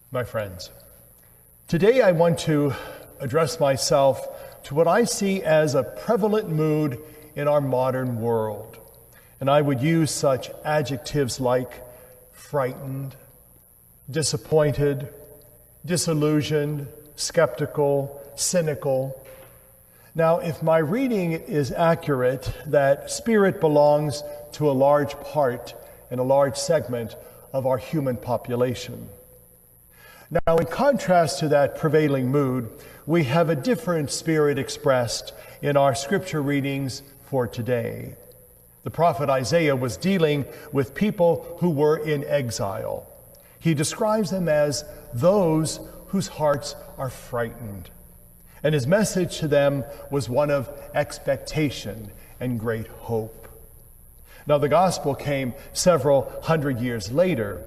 My friends, today I want to address myself to what I see as a prevalent mood in our modern world. And I would use such adjectives like frightened, disappointed, disillusioned, skeptical, cynical. Now, if my reading is accurate, that spirit belongs to a large part and a large segment of our human population. Now, in contrast to that prevailing mood, we have a different spirit expressed in our scripture readings for today. The prophet Isaiah was dealing with people who were in exile. He describes them as those whose hearts are frightened. And his message to them was one of expectation and great hope. Now, the gospel came several hundred years later,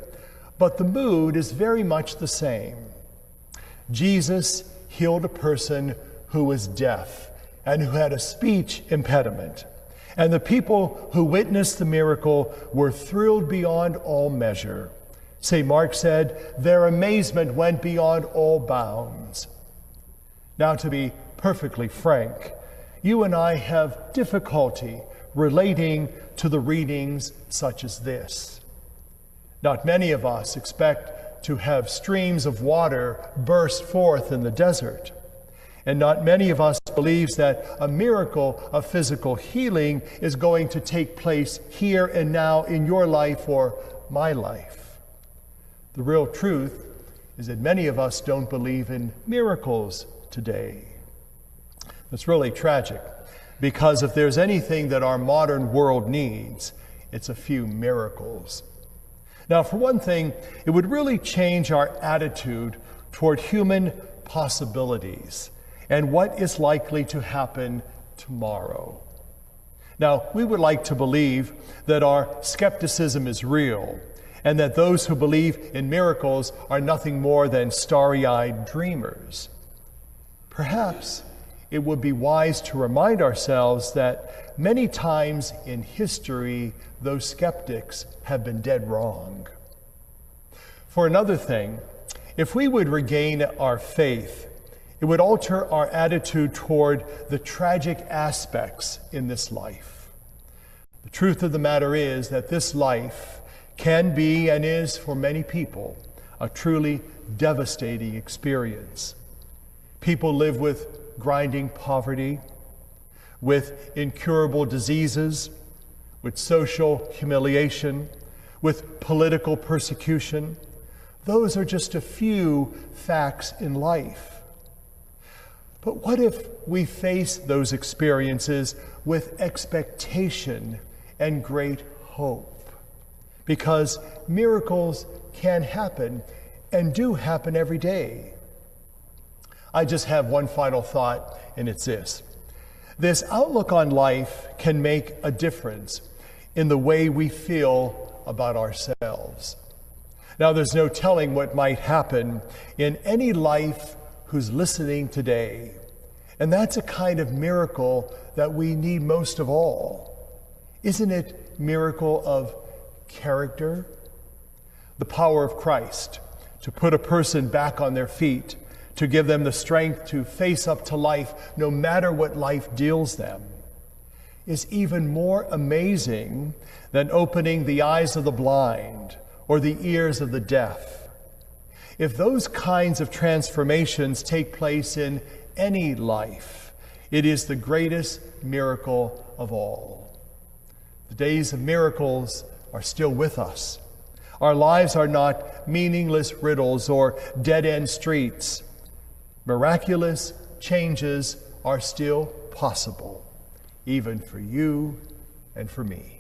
but the mood is very much the same. Jesus healed a person who was deaf and who had a speech impediment. And the people who witnessed the miracle were thrilled beyond all measure. St. Mark said, their amazement went beyond all bounds. Now, to be perfectly frank, you and I have difficulty relating to the readings such as this. Not many of us expect to have streams of water burst forth in the desert. And not many of us believes that a miracle of physical healing is going to take place here and now in your life or my life. The real truth is that many of us don't believe in miracles today. It's really tragic, because if there's anything that our modern world needs, it's a few miracles. Now, for one thing, it would really change our attitude toward human possibilities and what is likely to happen tomorrow. Now, we would like to believe that our skepticism is real and that those who believe in miracles are nothing more than starry-eyed dreamers. Perhaps it would be wise to remind ourselves that many times in history, those skeptics have been dead wrong. For another thing, if we would regain our faith, it would alter our attitude toward the tragic aspects in this life. The truth of the matter is that this life can be and is for many people a truly devastating experience. People live with grinding poverty, with incurable diseases, with social humiliation, with political persecution. Those are just a few facts in life. But what if we face those experiences with expectation and great hope? Because miracles can happen and do happen every day. I just have one final thought, and it's this. This outlook on life can make a difference in the way we feel about ourselves. Now, there's no telling what might happen in any life who's listening today. And that's a kind of miracle that we need most of all. Isn't it miracle of character? The power of Christ to put a person back on their feet, to give them the strength to face up to life no matter what life deals them, is even more amazing than opening the eyes of the blind or the ears of the deaf. If those kinds of transformations take place in any life, it is the greatest miracle of all. The days of miracles are still with us. Our lives are not meaningless riddles or dead-end streets. Miraculous changes are still possible, even for you and for me.